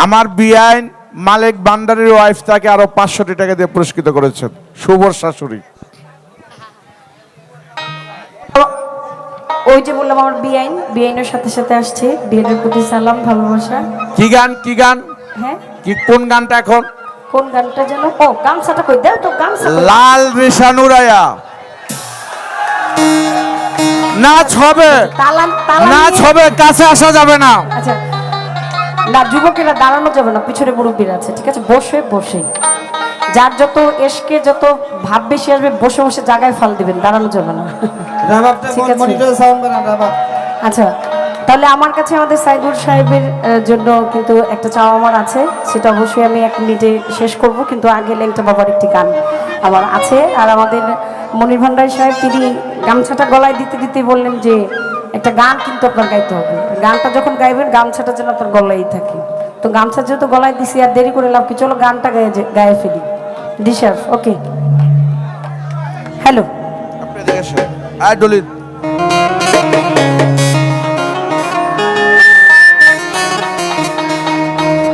আমার বিআইন মালিক ভান্ডারীর ওয়াইফ তাকে আরো 500 টাকা দিয়ে পুরস্কৃত করেছেন। শুভর শাশুড়ি। ওই যে বললাম আমার বিআইনের সাথে সাথে আসছে, বিআইনের প্রতি সালাম ভালোবাসা। কি গান কি গান? হ্যাঁ, কি কোন গানটা এখন? কোন গানটা যেন? ও গামছাটা কই দাও তো, গামছা কই? লাল রেশানুরায়া নাচ হবে, তালা তালা নাচ নিয়ে- হবে, কাছে আসা যাবে না। আচ্ছা না, যুবকেরা দাঁড়ানো যাবে না, পিছনে মুরব্বীরা আছে, ঠিক আছে? বসে বসে যার যত এসকে যত ভাব বেশি আসবে বসে বসে জায়গায় ফাল দিবেন, দাঁড়ানো যাবে না। ঠিক আছে। আচ্ছা, তাহলে আমার কাছে আমাদের সাইদুর সাহেবের জন্য কিন্তু একটা চাওয়া আমার আছে, সেটা অবশ্যই আমি 1 মিনিটে শেষ করব, কিন্তু আগে ল্যাংটা বাবার একটি গান আমার আছে। আর আমাদের মনির ভান্ডারী সাহেব তিনি গামছাটা গলায় দিতে দিতে বললেন যে একটা গান কিন্তু আপনার গাইতে হবে, গানটা যখন গাইবেন গামছাটা যেন আপনার গলায় থাকে। তো গামছা যেহেতু গলায় দিছি, আর দেরি করে লাভ কি, চলো গানটা গায়ে ফেলি। ডিসার্ভ, ওকে। হ্যালো, আপনি দেখেছেন আই ডলিত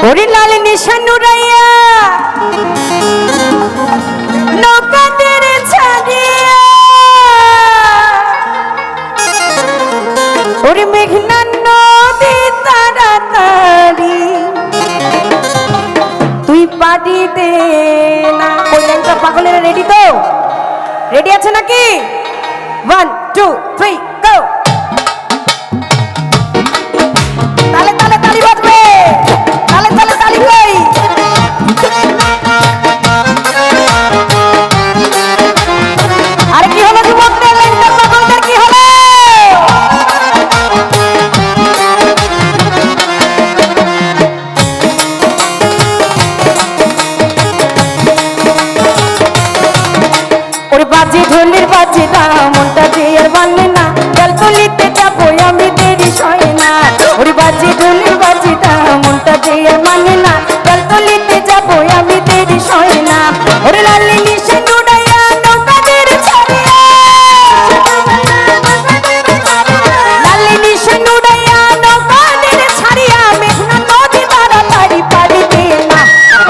ওরে লাল নিশানুরাইয়া নৌকাদের ছাড়িয়া, ওরে মেঘনা নদী তাড়াতাড়ি তুই পাড়ি দে না। ওই লাইনটা পাগলের রেডি তো? রেডি আছে নাকি? 1 2 3 গো। তালে তালে তালি বাজবে, তালে তালে তালি কই? আর কি হলো যুবকদের, ল্যাংটা পাগলদের কি হলো? ওরে বাজে ঢোলের বাজে না, মনটা যে আর বানে না, গালতলিতে যাবো আমি দেরি সয় না। ওরে বাজে ঢোলের বাজে না, মনটা যে আর মানে না, গালতলিতে যাবো আমি দেরি সয় না। ওরে লালি নিশে নুড়াইয়া নৌকাদের ছাড়িয়া, লালি নিশে নুড়াইয়া নৌকাদের ছাড়িয়া, মেঘনা নদী তাড়াতাড়ি পাড়ি দে না।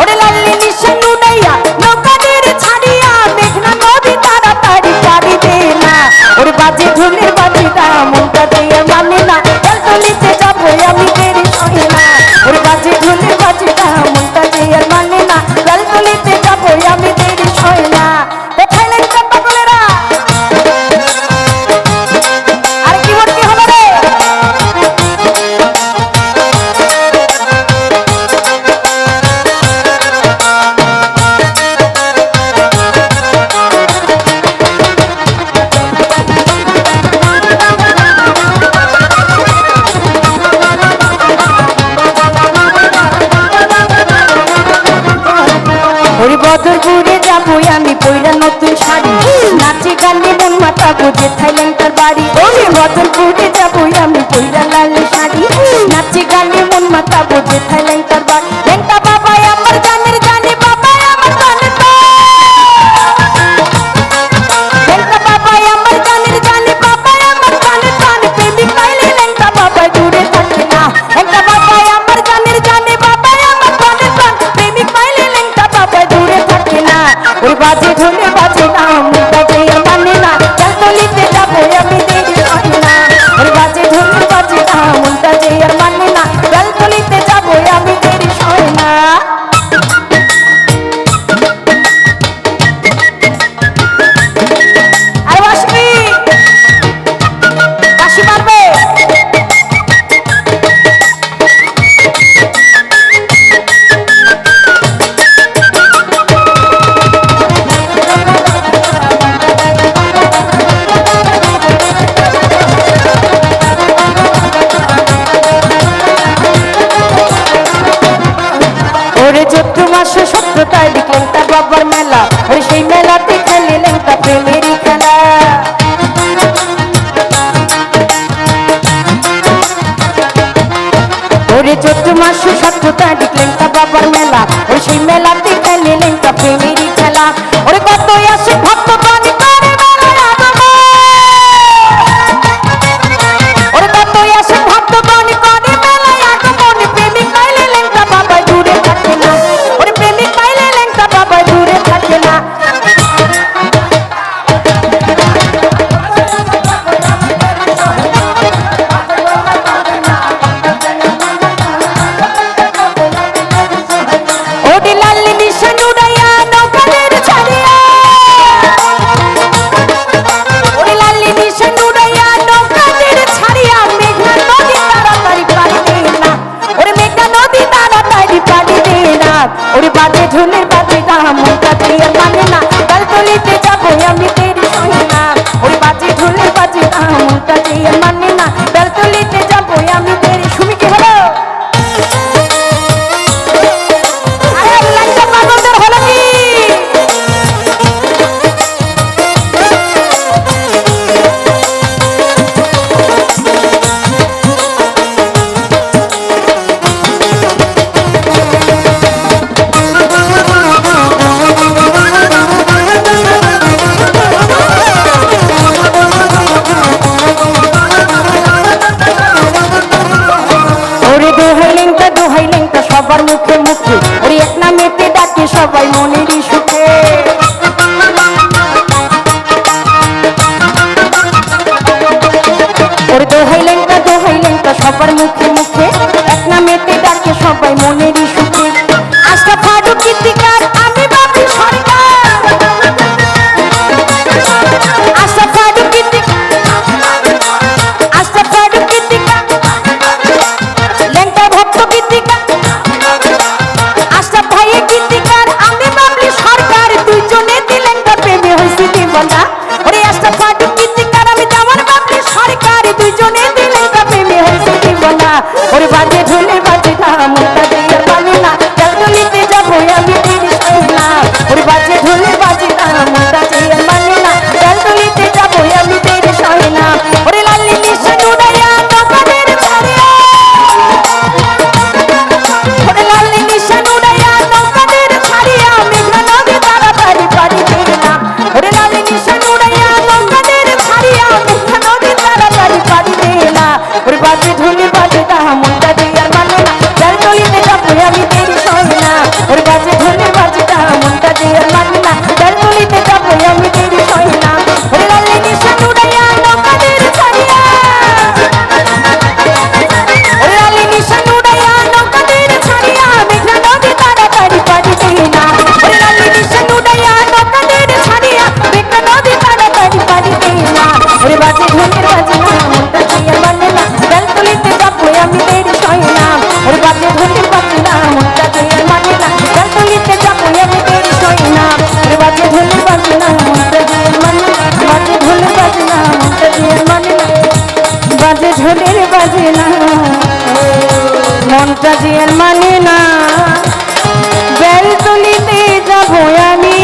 ওরে লালি নিশে নুড়াইয়া নৌকাদের ছাড়িয়া, মেঘনা নদী তাড়াতাড়ি পাড়ি দে না। ওরে বাজে ঢোলের বাজিটা, মনটা দিয়ে মানে না, গালতলিতে যাবো আমি দেরি সয় না। ওরে বাজে ঢোলের বাজিটা, মনটা দিয়ে মানে না, গালতলিতে যাবো আমি দেরি সয় না। কোথায় ল্যাংটা পাগলেরা? আর কি ভর্তি হলো রে? ওরে বদরপুরে যাবো আমি পয়রা নতুন শাড়ি, নাচে গানে মন মাতা বুঝে থাইলেন তার বাড়ি। ওরে বদরপুরে যাবো আমি পয়রা লাল শাড়ি, নাচে গানে মন মাতা বুঝে থাইলেন তার বাড়ি। ল্যাংটা বাবাই আমার গানের জানে, বাবাই আমার গানের ল্যাংটা বাবাই আমার গানের জানে, বাবাই আমার গানের গান, প্রেমিক পাইলে ল্যাংটা বাবাই দূরে থাকে না। ল্যাংটা বাবাই আমার গানের জানে, বাবাই আমার গানের গান, প্রেমিক পাইলে ল্যাংটা বাবাই দূরে থাকে না। ওই বাজে ঢোলে বাজে না, মুখটা যে মানে না, গালতলিতে যাবো আমি দেরি হয় না। ওই বাজে ঢোলে বাজে না, মুখটা যে মানে না, গালতলিতে যাবো আমি দেরি হয় না। আর বাসবি বাসি মারবে। ওরে চৈত্র মাসে 17 তারিখ ল্যাংটা বাবার মেলা, ওরে সেই মেলাতে খেলে ল্যাংটা প্রেমেরই খেলা। ওরে চৈত্র মাসে 17 তারিখ ল্যাংটা বাবার মেলা, ওরে সেই মেলাতে খেলে ল্যাংটা প্রেমেরই খেলা। ওরে কত আসে ভক্ত পানি করে বেলায় আগমন, ওরে কত আসে ভক্ত পানি করে বেলায় আগমন, প্রেমিক পাইলে ল্যাংটা বাবাই ঝুলের বাজে না মনটা দিয়ে মানে না বেলতলিতে যাবো আমি তেরি সই না ওই বাজে ঝুলের বাজে না মনটা দিয়ে মানে না বেলতলিতে যাবো আমি তেরি শুনি কি হলো আরে লাইটা পাগলদের হলো কি সবার মুখে মুখে ওই এক নামেতে ডাকে সবাই মনেরই সুখে ওর দোহাইলেনটা সবার মুখে মুখে এক নামেতে ডাকে সবাই মনেরই সুখে আজকে ফাড়ু গীতিকার আমি বাবু সরকার আজকে ফাড়ু গীতিকার লেঙ্কা ভক্ত গীতিকার আশরাফ ভাইয়ের গীতিকার আমি বাবলি সরকার দুইজনে দিলেন না প্রেমে হইছি দিবানা ওরে আশরাফ ভাইয়ের গীতিকার আমি দামান বাবলি সরকার দুইজনে দিলেন না প্রেমে হইছি দিবানা ওরে বাজে ঢোলে বাজে না মনটা দিয়ে পানি না বেলতলিতে যাবো আমি তেরি সই না ওরে বাজে ঢোলে বাজে না মনটা দিয়ে পানি না বেলতলিতে যাবো আমি তেরি সই না ওরে লালি নিশান উড়াইয়া দোকানের ছাড়িয়া ওরে লালি নিশান উড়াইয়া নৌকাদের ছাড়িয়া মেঘনা নদী তাড়াতাড়ি পাড়ি দেয় না ওরে লালি নিশান উড়াইয়া নৌকাদের ছাড়িয়া মেঘনা নদী তাড়াতাড়ি পাড়ি দেয় না ওরে বাজে ঢোলে বাজে না মনটা দিয়ে মানে না বেলতলিতে যাবো আমি তেরি সই না ওরে বাজে ঢোলে বাজে না মনটা দিয়ে মানে না বেলতলিতে যাবো আমি তেরি সই না ওরে লালি নিশান উড়াইয়া নৌকাদের ছাড়িয়া ওরে লালি নিশান উড়াইয়া নৌকাদের ছাড়িয়া মেঘনা নদী তাড়াতাড়ি পাড়ি দেয় না ওরে লালি নিশান উড়াইয়া নৌকাদের ছাড়িয়া মেঘনা নদী তাড়াতাড়ি পাড়ি দেয় না ওরে বাজে ঢোলের বাজে না মনটা দিয়ে মানে না বেলতলিতে যাবো আমি তেরি সই না ওরে বাজে ঢোলের বাজে না মনটা দিয়ে মানে না বেলতলিতে যাবো আমি তেরি সই না ওরে বাজে ঢোলের বাজে না মনটা দিয়ে মানে না বাজে ঢোলের বাজে না মনটা দিয়ে মানে না বাজে ঢোলের বাজে না মনটা দিয়ে মানে না বেলতলিতে যাবো আমি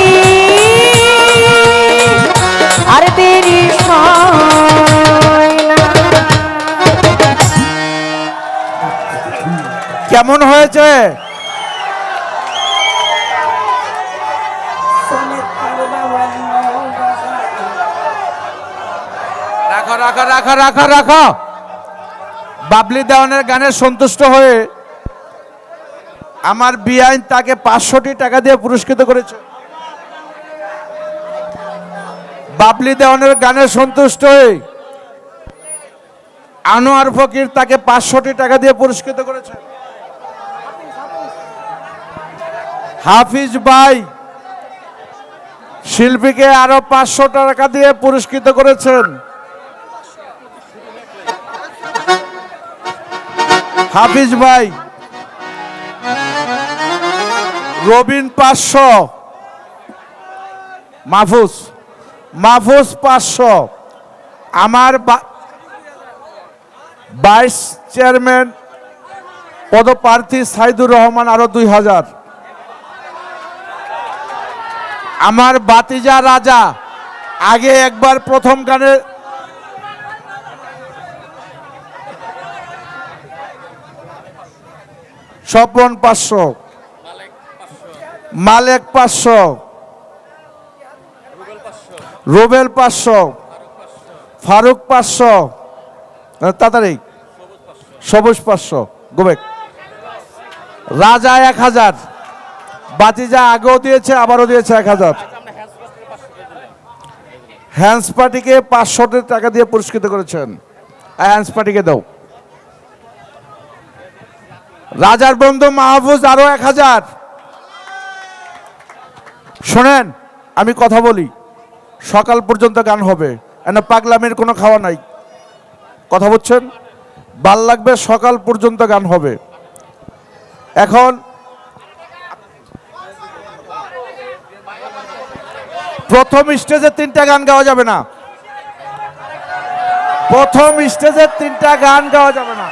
আর তেরি সই না কেমন হয়েছে? রাখো রাখো রাখো রাখো রাখো। বাবলি দেওয়ানের গানে সন্তুষ্ট হয়ে আমার বিআইন তাকে 500টি টাকা দিয়ে পুরস্কৃত করেছে। বাবলি দেওয়ানের গানে সন্তুষ্ট হয়ে আনোয়ার ফকির তাকে 500টি টাকা দিয়ে পুরস্কৃত করেছে। হাফিজ ভাই শিল্পীকে আরো 500 টাকা দিয়ে পুরস্কৃত করেছেন। হাফিজ ভাই রবিন 500, মাহফুজ 500, আমার ভাইস চেয়ারম্যান পদপ্রার্থী সাইদুর রহমান আরো 2000, আমার বাতিজা রাজা আগে একবার প্রথম গানে স্বপন 500, মালেক 500, রুবেল 500, ফারুক 500, তাড়াতাড়ি সবুজ 500, গোবেক রাজা 1000, বাতিজা আগেও দিয়েছে আবারও দিয়েছে 1000। হ্যান্স পার্টিকে 500 টাকা দিয়ে পুরস্কৃত করেছেন। হ্যান্স পার্টিকে দাও। রাজার বন্ধু মাহফুজ আরো 1000। শোনেন আমি কথা বলি, সকাল পর্যন্ত গান হবে, পাগলামির কোনো খাওয়া নাই, কথা বলছেন, ভাল লাগবে, সকাল পর্যন্ত গান হবে। এখন প্রথম স্টেজে 3টা গান গাওয়া যাবে না, প্রথম স্টেজে 3টা গান গাওয়া যাবে না।